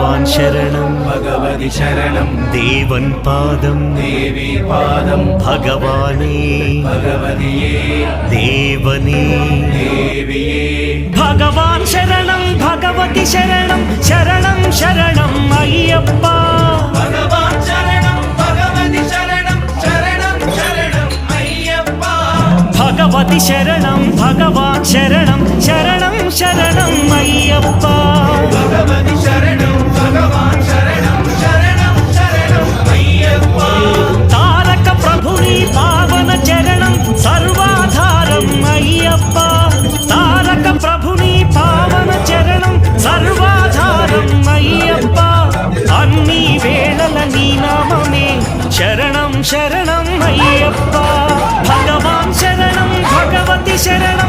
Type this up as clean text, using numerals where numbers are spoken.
भगवान् शरणं भगवति शरणं देवन् पादं देवी पादं भगवाने भगवतिये देवने देविये भगवान् शरणं भगवति शरणं शरणं शरणम् अय्यप्पा भगवान् शरणं भगवति शरणं शरणं शरणं अय्यप्पा भगवति शरणं भगवान् शरणं शरणं शरणम् अय्यप्पा भगवति शरणं भगवान् शरणं शरणं शरणं अय्यप्पा तारक प्रभुनि पावन चरणं सर्वाधारम् अय्यप्पा तारक प्रभुनि पावन चरणं सर्वाधारम् अय्यप्पा अन्नी वेळల నీ నామమే శరణం శరణం అయ్యప్ప భగవాన్ శరణం భగవతి శరణం